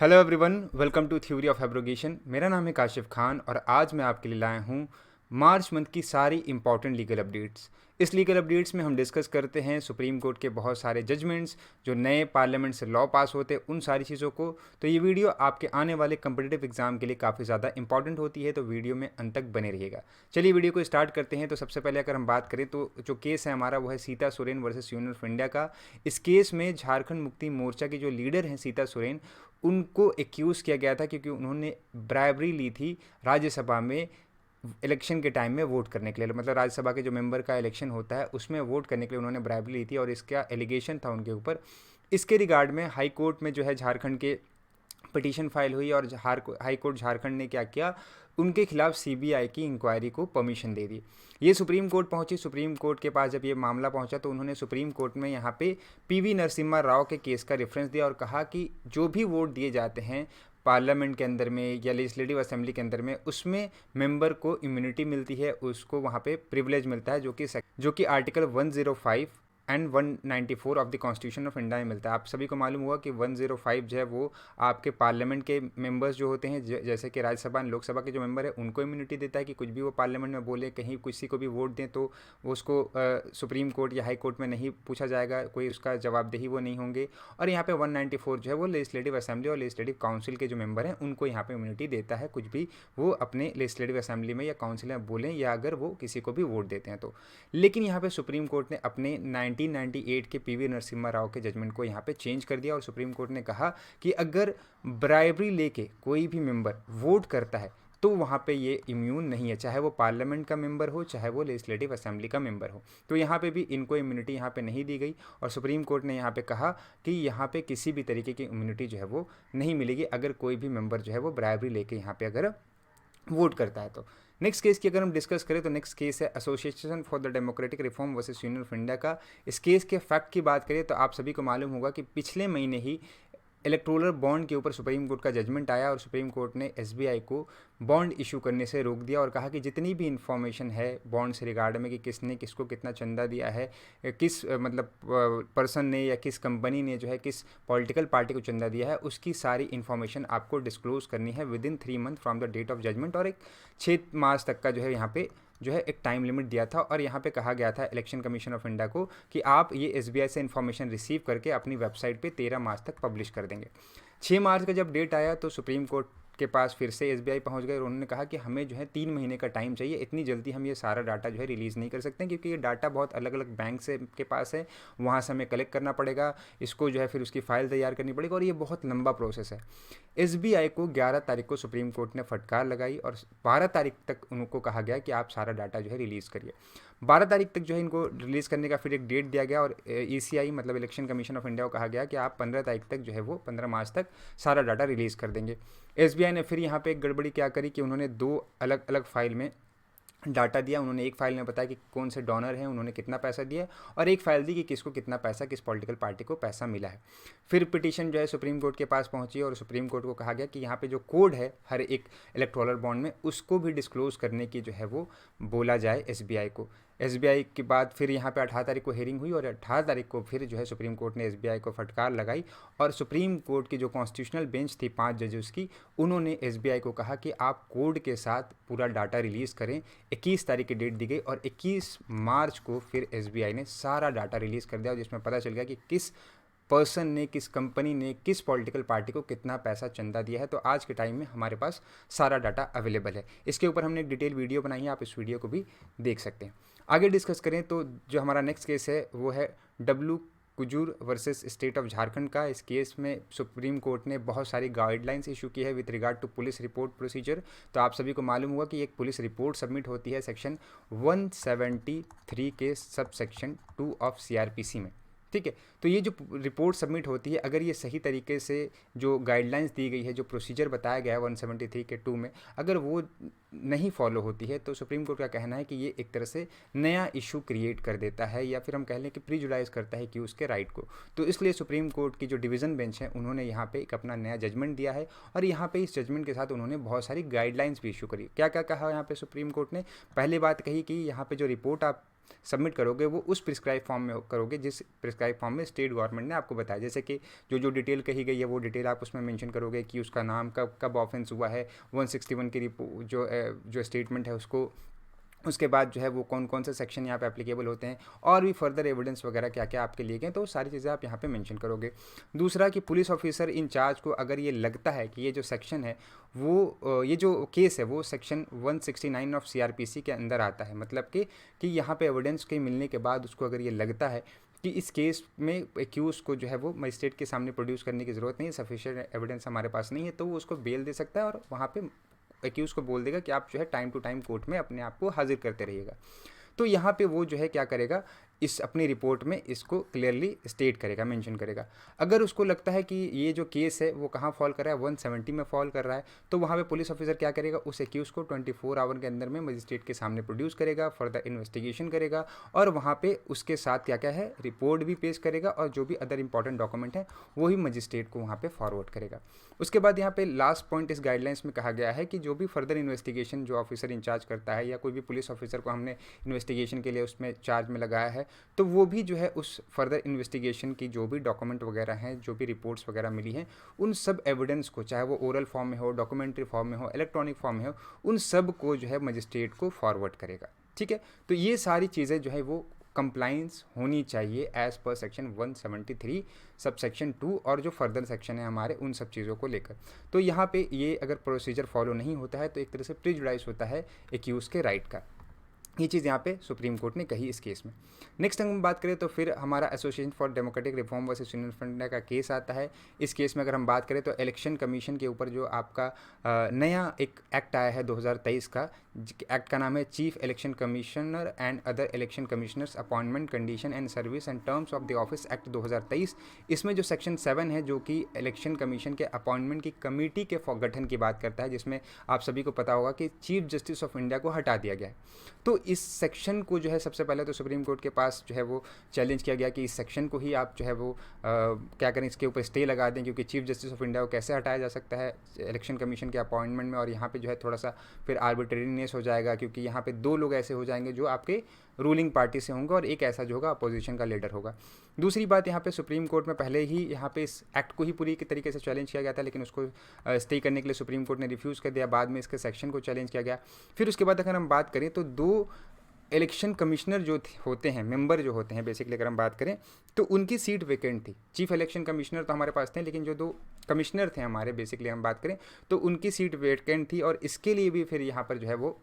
Hello everyone, welcome to theory of abrogation. मेरा नाम है काशिफ खान और आज मैं आपके लिए लाया हूँ मार्च मंथ की सारी इंपॉर्टेंट लीगल अपडेट्स। इस लीगल अपडेट्स में हम डिस्कस करते हैं सुप्रीम कोर्ट के बहुत सारे जजमेंट्स, जो नए पार्लियामेंट से लॉ पास होते हैं, उन सारी चीज़ों को। तो ये वीडियो आपके आने वाले कम्पिटिटिव एग्जाम के लिए काफ़ी ज़्यादा इंपॉर्टेंट होती है, तो वीडियो में अंत तक बने रहिएगा। चलिए वीडियो को स्टार्ट करते हैं। तो सबसे पहले अगर हम बात करें तो जो केस है हमारा वो है Sita Soren versus union of India का। इस केस में झारखंड मुक्ति मोर्चा की जो लीडर हैं सीता सोरेन, उनको एक्यूज़ किया गया था क्योंकि उन्होंने ब्राइबरी ली थी राज्यसभा में इलेक्शन के टाइम में वोट करने के लिए। मतलब राज्यसभा के जो मेंबर का इलेक्शन होता है उसमें वोट करने के लिए उन्होंने ब्राइबरी ली थी और इसका एलिगेशन था उनके ऊपर। इसके रिगार्ड में हाई कोर्ट में जो है झारखंड के पिटीशन फाइल हुई और हाई कोर्ट झारखंड ने क्या किया, उनके खिलाफ सीबीआई की इंक्वायरी को परमिशन दे दी। ये सुप्रीम कोर्ट पहुंची। सुप्रीम कोर्ट के पास जब ये मामला पहुंचा तो उन्होंने सुप्रीम कोर्ट में यहाँ पे पीवी नरसिम्हा राव के केस का रेफरेंस दिया और कहा कि जो भी वोट दिए जाते हैं पार्लियामेंट के अंदर में या लेजिस्लेटिव असेंबली के अंदर में, उसमें मेंबर को इम्यूनिटी मिलती है, उसको वहाँ पे प्रिविलेज मिलता है, जो कि article 105 and 194 of the constitution of India में मिलता है। आप सभी को मालूम होगा कि 105 जो है वो आपके पार्लियामेंट के मेंबर्स जो होते हैं, जैसे कि राज्यसभा और लोकसभा के जो मेंबर है उनको इम्यूनिटी देता है कि कुछ भी वो पार्लियामेंट में बोले, कहीं किसी को भी वोट दें तो वो उसको सुप्रीम कोर्ट या हाई कोर्ट में नहीं पूछा जाएगा, कोई उसका जवाबदेही वो नहीं होंगे। और यहाँ पे 194 जो है वो लेजिस्लेटिव असेंबली और लेजिस्लेटिव काउंसिल के जो मेंबर हैं उनको यहाँ पे इम्यूनिटी देता है, कुछ भी वो अपने लेजिस्लेटिव असेंबली में या काउंसिल में बोलें या अगर वो किसी को भी वोट देते हैं तो। लेकिन यहाँ पे सुप्रीम कोर्ट ने अपने 1998 के पीवी नरसिम्हा राव के जजमेंट को यहाँ पे चेंज कर दिया और सुप्रीम कोर्ट ने कहा कि अगर ब्राइबरी लेके कोई भी मेंबर वोट करता है तो वहाँ पे ये इम्यून नहीं है, चाहे वो पार्लियामेंट का मेंबर हो चाहे वो लेजिस्लेटिव असेंबली का मेंबर हो। तो यहाँ पे भी इनको इम्यूनिटी यहाँ पे नहीं दी गई और सुप्रीम कोर्ट ने यहाँ पे कहा कि यहाँ पे किसी भी तरीके की इम्यूनिटी जो है वो नहीं मिलेगी अगर कोई भी मेंबर जो है वो ब्राइबरी लेके यहाँ पे अगर वोट करता है तो। नेक्स्ट केस की अगर हम डिस्कस करें तो नेक्स्ट केस है association for the democratic reform versus union of India का। इस केस के फैक्ट की बात करें तो आप सभी को मालूम होगा कि पिछले महीने ही इलेक्टोरल बॉन्ड के ऊपर सुप्रीम कोर्ट का जजमेंट आया और सुप्रीम कोर्ट ने एसबीआई को बॉन्ड इशू करने से रोक दिया और कहा कि जितनी भी इंफॉर्मेशन है बॉन्ड से रिगार्ड में कि किसने किसको कितना चंदा दिया है, किस मतलब पर्सन ने या किस कंपनी ने जो है किस पॉलिटिकल पार्टी को चंदा दिया है, उसकी सारी इन्फॉर्मेशन आपको डिस्क्लोज करनी है within 3 month from the date of judgment. और एक 6 मार्च तक का जो है यहाँ पे जो है एक टाइम लिमिट दिया था और यहाँ पे कहा गया था इलेक्शन कमीशन ऑफ इंडिया को कि आप ये एसबीआई से इन्फॉर्मेशन रिसीव करके अपनी वेबसाइट पे 13 मार्च तक पब्लिश कर देंगे। 6 मार्च का जब डेट आया तो सुप्रीम कोर्ट के पास फिर से एसबीआई पहुंच गए और उन्होंने कहा कि हमें जो है 3 महीने का टाइम चाहिए, इतनी जल्दी हम ये सारा डाटा जो है रिलीज़ नहीं कर सकते क्योंकि ये डाटा बहुत अलग अलग बैंक से के पास है, वहाँ से हमें कलेक्ट करना पड़ेगा, इसको जो है फिर उसकी फ़ाइल तैयार करनी पड़ेगी और ये बहुत लंबा प्रोसेस है। एसबीआई को 11 तारीख को सुप्रीम कोर्ट ने फटकार लगाई और 12 तारीख तक उनको कहा गया कि आप सारा डाटा जो है रिलीज़ करिए। 12 तारीख तक जो है इनको रिलीज़ करने का फिर एक डेट दिया गया और ईसीआई मतलब इलेक्शन कमीशन ऑफ इंडिया को कहा गया कि आप 15 तारीख तक जो है वो 15 मार्च तक सारा डाटा रिलीज़ कर देंगे। एसबीआई ने फिर यहाँ पे एक गड़बड़ी क्या करी कि उन्होंने 2 अलग अलग फाइल में डाटा दिया। उन्होंने एक फाइल में बताया कि कौन से डोनर हैं, उन्होंने कितना पैसा दिया, और एक फाइल दी कि किसको कितना पैसा, किस पॉलिटिकल पार्टी को पैसा मिला है। फिर पिटीशन जो है सुप्रीम कोर्ट के पास पहुंची और सुप्रीम कोर्ट को कहा गया कि यहाँ पे जो कोड है हर एक इलेक्टोरल बॉन्ड में उसको भी डिस्क्लोज करने की जो है वो बोला जाए एसबीआई को। एसबीआई के बाद फिर यहाँ पे 18 तारीख को हेयरिंग हुई और 18 तारीख को फिर जो है सुप्रीम कोर्ट ने एसबीआई को फटकार लगाई और सुप्रीम कोर्ट की जो कॉन्स्टिट्यूशनल बेंच थी 5 जजेस की, उन्होंने एसबीआई को कहा कि आप कोड के साथ पूरा डाटा रिलीज़ करें। 21 तारीख की डेट दी गई और 21 मार्च को फिर एसबीआई ने सारा डाटा रिलीज़ कर दिया जिसमें पता चल गया कि किस पर्सन ने, किस कंपनी ने, किस पॉलिटिकल पार्टी को कितना पैसा चंदा दिया है। तो आज के टाइम में हमारे पास सारा डाटा अवेलेबल है। इसके ऊपर हमने एक डिटेल वीडियो बनाई है, आप इस वीडियो को भी देख सकते हैं। आगे डिस्कस करें तो जो हमारा नेक्स्ट केस है वो है W Kujur versus state of Jharkhand का। इस केस में सुप्रीम कोर्ट ने बहुत सारी गाइडलाइंस इशू की है with regard to police report procedure. तो आप सभी को मालूम होगा कि एक पुलिस रिपोर्ट सबमिट होती है सेक्शन 173 के सब सेक्शन 2 ऑफ सीआरपीसी में, ठीक है। तो ये जो रिपोर्ट सबमिट होती है, अगर ये सही तरीके से जो गाइडलाइंस दी गई है, जो प्रोसीजर बताया गया है 173 के 2 में, अगर वो नहीं फॉलो होती है तो सुप्रीम कोर्ट का कहना है कि ये एक तरह से नया इशू क्रिएट कर देता है या फिर हम कह लें कि प्रीजुडाइज करता है कि उसके राइट को। तो इसलिए सुप्रीम कोर्ट की जो डिवीज़न बेंच है उन्होंने यहाँ पे एक अपना नया जजमेंट दिया है और यहाँ पे इस जजमेंट के साथ उन्होंने बहुत सारी गाइडलाइंस भी इशू करी। क्या क्या कहा यहाँ पे सुप्रीम कोर्ट ने? पहली बात कही कि यहाँ पे जो रिपोर्ट आप सबमिट करोगे वो उस प्रिस्क्राइब फॉर्म में करोगे जिस प्रिस्क्राइब फॉर्म में स्टेट गवर्नमेंट ने आपको बताया। जैसे कि जो डिटेल कही गई है वो डिटेल आप उसमें मेंशन करोगे कि उसका नाम कब कब ऑफेंस हुआ है, 161 की रिपोर्ट जो स्टेटमेंट है उसको, उसके बाद जो है वो कौन कौन से सेक्शन यहाँ पे एप्लीकेबल होते हैं, और भी फर्दर एविडेंस वगैरह क्या क्या आपके लिए गए, तो सारी चीज़ें आप यहाँ पे मेंशन करोगे। दूसरा कि पुलिस ऑफिसर इंचार्ज को अगर ये लगता है कि ये जो सेक्शन है वो ये जो केस है वो सेक्शन 169 ऑफ सीआरपीसी के अंदर आता है, मतलब कि यहाँ पे एविडेंस के मिलने के बाद उसको अगर ये लगता है कि इस केस में एक्यूज को जो है वो मजिस्ट्रेट के सामने प्रोड्यूस करने की ज़रूरत नहीं है, सफिशिएंट एविडेंस हमारे पास नहीं है, तो वो उसको बेल दे सकता है और वहाँ पे एक्यूज़ को बोल देगा कि आप जो है टाइम टू टाइम कोर्ट में अपने आप को हाजिर करते रहिएगा। तो यहाँ पे वो जो है क्या करेगा, इस अपनी रिपोर्ट में इसको क्लियरली स्टेट करेगा, मेंशन करेगा। अगर उसको लगता है कि ये जो केस है वो कहाँ फॉल कर रहा है, 170 में फॉल कर रहा है, तो वहाँ पे पुलिस ऑफिसर क्या करेगा, उस एक्यूज को 24 आवर के अंदर में मजिस्ट्रेट के सामने प्रोड्यूस करेगा, फर्दर इन्वेस्टिगेशन करेगा, और वहाँ पे उसके साथ क्या क्या है रिपोर्ट भी पेश करेगा, और जो भी अदर इंपॉर्टेंट डॉक्यूमेंट है वही मजिस्ट्रेट को वहाँ पे फॉरवर्ड करेगा। उसके बाद यहाँ पे लास्ट पॉइंट इस गाइडलाइंस में कहा गया है कि जो भी फर्दर इन्वेस्टिगेशन जो ऑफिसर इंचार्ज करता है या कोई भी पुलिस ऑफिसर को हमने इन्वेस्टिगेशन के लिए उसमें चार्ज में लगाया है, तो वो भी जो है उस फर्दर इन्वेस्टिगेशन की जो भी डॉक्यूमेंट वगैरह हैं, जो भी रिपोर्ट्स वगैरह मिली हैं, उन सब एविडेंस को, चाहे वो ओरल फॉर्म में हो, डॉक्यूमेंट्री फॉर्म में हो, इलेक्ट्रॉनिक फॉर्म में हो, उन सब को जो है मजिस्ट्रेट को फॉरवर्ड करेगा। ठीक है, तो ये सारी चीज़ें जो है वो कंप्लाइंस होनी चाहिए as per section 173 sub section 2 और जो फर्दर सेक्शन है हमारे उन सब चीज़ों को लेकर। तो यहाँ पे ये अगर प्रोसीजर फॉलो नहीं होता है तो एक तरह से प्रिजुडाइज होता है एक्यूज़ के राइट का। ये चीज़ यहाँ पे सुप्रीम कोर्ट ने कही इस केस में। नेक्स्ट हम बात करें तो फिर हमारा association for democratic reform versus union of India का केस आता है। इस केस में अगर हम बात करें तो इलेक्शन कमीशन के ऊपर जो आपका नया एक एक्ट आया है 2023 का, एक्ट का नाम है chief election commissioner and other election commissioners appointment condition and service and terms of the office act 2023। इसमें जो सेक्शन 7 है जो कि इलेक्शन कमीशन के अपॉइंटमेंट की कमेटी के गठन की बात करता है, जिसमें आप सभी को पता होगा कि चीफ जस्टिस ऑफ इंडिया को हटा दिया गया है। तो इस सेक्शन को जो है सबसे पहले तो सुप्रीम कोर्ट के पास जो है वो चैलेंज किया गया कि इस सेक्शन को ही आप जो है वो क्या करें, इसके ऊपर स्टे लगा दें, क्योंकि चीफ जस्टिस ऑफ इंडिया को कैसे हटाया जा सकता है इलेक्शन कमीशन के अपॉइंटमेंट में, और यहाँ पे जो है थोड़ा सा फिर आर्बिट्रेरीनेस हो जाएगा, क्योंकि यहाँ पे 2 लोग ऐसे हो जाएंगे जो आपके रूलिंग पार्टी से होंगे और एक ऐसा जो होगा अपोजिशन का लीडर होगा। दूसरी बात, यहाँ पे सुप्रीम कोर्ट में पहले ही यहाँ पे इस एक्ट को ही पूरी तरीके से चैलेंज किया गया था, लेकिन उसको स्टे करने के लिए सुप्रीम कोर्ट ने रिफ्यूज़ कर दिया। बाद में इसके सेक्शन को चैलेंज किया गया। फिर उसके बाद अगर हम बात करें तो 2 इलेक्शन कमिश्नर जो होते हैं, मेंबर जो होते हैं बेसिकली अगर हम बात करें तो उनकी सीट वेकेंट थी। चीफ इलेक्शन कमिश्नर तो हमारे पास थे, लेकिन जो 2 कमिश्नर थे हमारे बेसिकली हम बात करें तो उनकी सीट वेकेंट थी, और इसके लिए भी फिर यहाँ पर जो है वो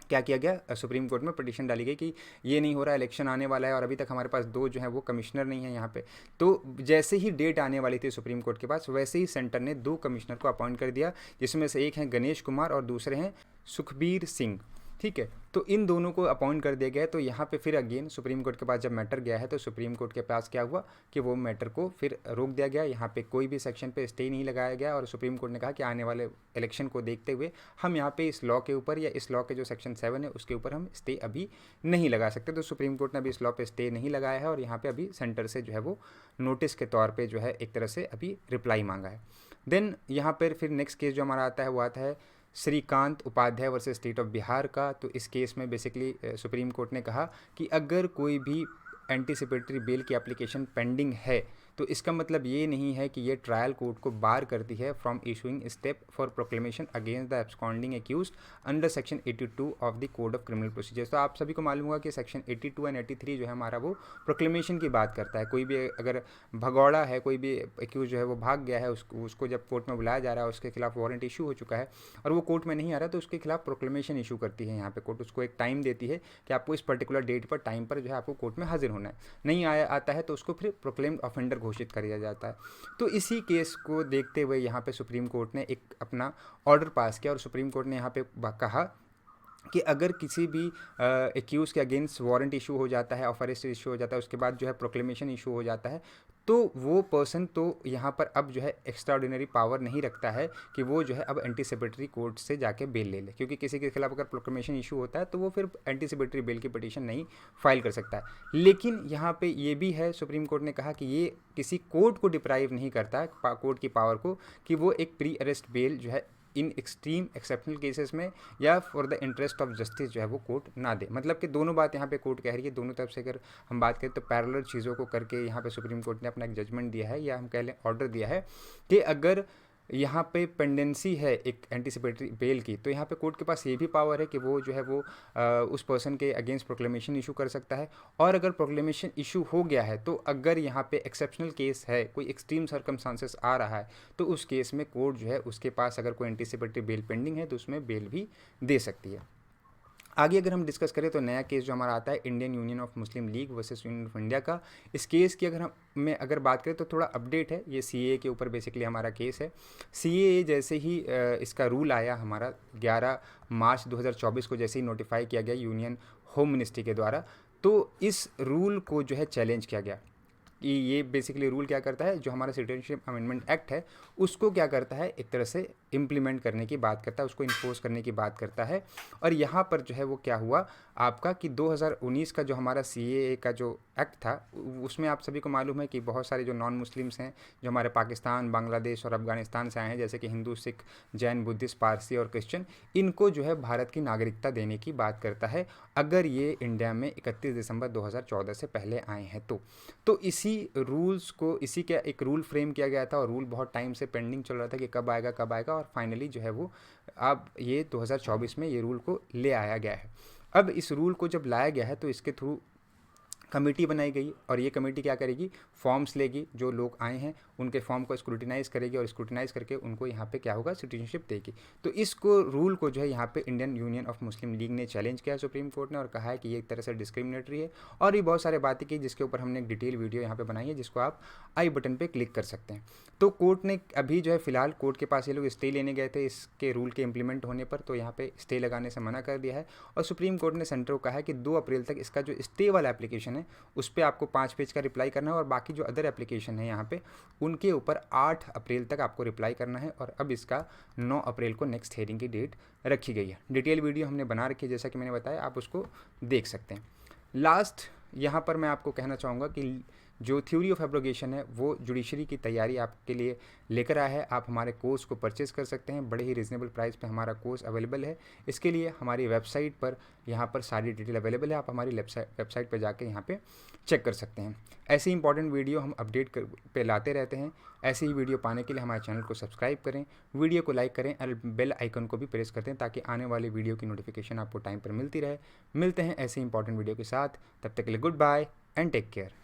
क्या किया गया, सुप्रीम कोर्ट में पिटीशन डाली गई कि ये नहीं हो रहा, इलेक्शन आने वाला है और अभी तक हमारे पास 2 जो है वो कमिश्नर नहीं है यहाँ पे। तो जैसे ही डेट आने वाली थी सुप्रीम कोर्ट के पास, वैसे ही सेंटर ने 2 कमिश्नर को अपॉइंट कर दिया, जिसमें से एक हैं गणेश कुमार और दूसरे हैं सुखबीर सिंह। ठीक है, तो इन दोनों को अपॉइंट कर दिया गया। तो यहाँ पे फिर अगेन सुप्रीम कोर्ट के पास जब मैटर गया है तो सुप्रीम कोर्ट के पास क्या हुआ कि वो मैटर को फिर रोक दिया गया, यहाँ पे कोई भी सेक्शन पे स्टे नहीं लगाया गया, और सुप्रीम कोर्ट ने कहा कि आने वाले इलेक्शन को देखते हुए हम यहाँ पे इस लॉ के ऊपर या इस लॉ के जो सेक्शन 7 है उसके ऊपर हम स्टे अभी नहीं लगा सकते। तो सुप्रीम कोर्ट ने अभी इस लॉ पे स्टे नहीं लगाया है, और यहाँ पे अभी सेंटर से जो है वो नोटिस के तौर पर जो है एक तरह से अभी रिप्लाई मांगा है। देन यहाँ पर फिर नेक्स्ट केस जो हमारा आता है वो आता है Shrikant Upadhyay versus state of Bihar का। तो इस केस में बेसिकली सुप्रीम कोर्ट ने कहा कि अगर कोई भी एंटीसिपेटरी बेल की एप्लीकेशन पेंडिंग है तो इसका मतलब ये नहीं है कि ये ट्रायल कोर्ट को बार करती है from issuing step for proclamation against the absconding accused under section 82 of the code of criminal procedures. तो आप सभी को मालूम होगा कि सेक्शन 82 एंड 83 जो है हमारा वो प्रोक्लेमेशन की बात करता है। कोई भी अगर भगौड़ा है, कोई भी एक्यूज जो है वो भाग गया है, उसको जब कोर्ट में बुलाया जा रहा है, उसके खिलाफ वारंट इशू हो चुका है और वो कोर्ट में नहीं आ रहा, तो उसके खिलाफ प्रोक्लेमेशन इशू करती है यहाँ पे कोर्ट। उसको एक टाइम देती है कि आपको इस पर्टिकुलर डेट पर टाइम पर जो है आपको कोर्ट में हाजिर होना है। नहीं आता है तो उसको फिर प्रोक्लेम्ड ऑफेंडर घोषित कर दिया जाता है। तो इसी केस को देखते हुए यहाँ पे सुप्रीम कोर्ट ने एक अपना ऑर्डर पास किया, और सुप्रीम कोर्ट ने यहाँ पे कहा कि अगर किसी भी एक्यूज़ के अगेंस्ट वारंट इशू हो जाता है, ऑफ अरेस्ट इशू हो जाता है, उसके बाद जो है प्रोक्लेमेशन इशू हो जाता है, तो वो पर्सन तो यहाँ पर अब जो है एक्स्ट्रा ऑर्डिनरी पावर नहीं रखता है कि वो जो है अब एंटीसिपेटरी कोर्ट से जाके बेल ले ले, क्योंकि किसी के खिलाफ अगर प्रोक्लेमेशन इशू होता है तो वो फिर एंटीसिपेटरी बेल की पिटीशन नहीं फाइल कर सकता है। लेकिन यहाँ पे ये भी है, सुप्रीम कोर्ट ने कहा कि ये किसी कोर्ट को डिप्राइव नहीं करता है, कोर्ट की पावर को, कि वो एक प्री अरेस्ट बेल जो है इन एक्सट्रीम एक्सेप्शनल केसेस में या for the interest of justice जो है वो कोर्ट ना दे। मतलब कि दोनों बात यहाँ पे कोर्ट कह रही है, दोनों तरफ से अगर हम बात करें तो पैरेलल चीज़ों को करके यहाँ पे सुप्रीम कोर्ट ने अपना एक जजमेंट दिया है, या हम कह लें ऑर्डर दिया है कि अगर यहाँ पे पेंडेंसी है एक एंटीसिपेटरी बेल की, तो यहाँ पे कोर्ट के पास ये भी पावर है कि वो जो है वो उस पर्सन के अगेंस्ट प्रोक्लेमेशन इशू कर सकता है। और अगर प्रोक्लेमेशन इशू हो गया है तो अगर यहाँ पे एक्सेप्शनल केस है, कोई एक्सट्रीम सर्कमस्टांसेस आ रहा है, तो उस केस में कोर्ट जो है उसके पास अगर कोई एंटीसिपेटरी बेल पेंडिंग है तो उसमें बेल भी दे सकती है। आगे अगर हम डिस्कस करें तो नया केस जो हमारा आता है Indian union of Muslim league versus union of India का। इस केस की अगर बात करें तो थोड़ा अपडेट है, ये सीएए के ऊपर बेसिकली हमारा केस है। सीएए जैसे ही इसका रूल आया हमारा 11 मार्च 2024 को, जैसे ही नोटिफाई किया गया यूनियन होम मिनिस्ट्री के द्वारा, तो इस रूल को जो है चैलेंज किया गया कि ये बेसिकली रूल क्या करता है, जो हमारा सिटीजनशिप अमेंडमेंट एक्ट है उसको क्या करता है, एक तरह से इम्प्लीमेंट करने की बात करता है, उसको इन्फोर्स करने की बात करता है। और यहाँ पर जो है वो क्या हुआ आपका कि 2019 का जो हमारा सीएए का जो एक्ट था उसमें आप सभी को मालूम है कि बहुत सारे जो नॉन मुस्लिम्स हैं जो हमारे पाकिस्तान, बांग्लादेश और अफगानिस्तान से आए हैं, जैसे कि हिंदू, सिख, जैन, बुद्धिस्ट, पारसी और क्रिश्चियन, इनको जो है भारत की नागरिकता देने की बात करता है अगर ये इंडिया में 31 दिसंबर 2014 से पहले आए हैं तो इसी रूल्स को, इसी का एक रूल फ्रेम किया गया था और रूल बहुत टाइम से पेंडिंग चल रहा था कि कब आएगा और फाइनली जो है वो अब ये 2024 में ये रूल को ले आया गया है। अब इस रूल को जब लाया गया है तो इसके थ्रू कमेटी बनाई गई और ये कमेटी क्या करेगी, फॉर्म्स लेगी, जो लोग आए हैं उनके फॉर्म को स्क्रूटिनाइज करेगी और स्क्रूटिनाइज करके उनको यहाँ पे क्या होगा, सिटीजनशिप देगी। तो इसको रूल को जो है यहाँ पे Indian union of Muslim league ने चैलेंज किया सुप्रीम कोर्ट ने और कहा है कि ये एक तरह से डिस्क्रिमिनेटरी है। और भी बहुत सारे बातें की जिसके ऊपर हमने एक डिटेल वीडियो यहाँ पे बनाई है जिसको आप आई बटन पर क्लिक कर सकते हैं। तो कोर्ट ने अभी जो है फिलहाल कोर्ट के पास ये लोग स्टे लेने गए थे इसके रूल के इम्प्लीमेंट होने पर, तो यहाँ पे स्टे लगाने से मना कर दिया है। और सुप्रीम कोर्ट ने सेंटर को कहा है कि 2 अप्रैल तक इसका जो स्टे वाला एप्लीकेशन है उस पर आपको 5 पेज का रिप्लाई करना है और बाकी जो अदर एप्लीकेशन है यहाँ पे उनके ऊपर 8 अप्रैल तक आपको रिप्लाई करना है। और अब इसका 9 अप्रैल को नेक्स्ट हेयरिंग की डेट रखी गई है। डिटेल वीडियो हमने बना रखी है, जैसा कि मैंने बताया, आप उसको देख सकते हैं। लास्ट यहाँ पर मैं आपको कहना चाहूँगा कि जो थ्योरी ऑफ एब्रोगेशन है वो जुडिशरी की तैयारी आपके लिए लेकर आया है। आप हमारे कोर्स को परचेज़ कर सकते हैं, बड़े ही रिजनेबल प्राइस पे हमारा कोर्स अवेलेबल है। इसके लिए हमारी वेबसाइट पर यहाँ पर सारी डिटेल अवेलेबल है, आप हमारी वेबसाइट पर जाके यहाँ पे चेक कर सकते हैं। ऐसी इंपॉर्टेंट वीडियो हम अपडेट पे लाते रहते हैं। ऐसी ही वीडियो पाने के लिए हमारे चैनल को सब्सक्राइब करें, वीडियो को लाइक करें और बेल आइकन को भी प्रेस करते हैं ताकि आने वाली वीडियो की नोटिफिकेशन आपको टाइम पर मिलती रहे। मिलते हैं ऐसे इंपॉर्टेंट वीडियो के साथ, तब तक के लिए goodbye and take care.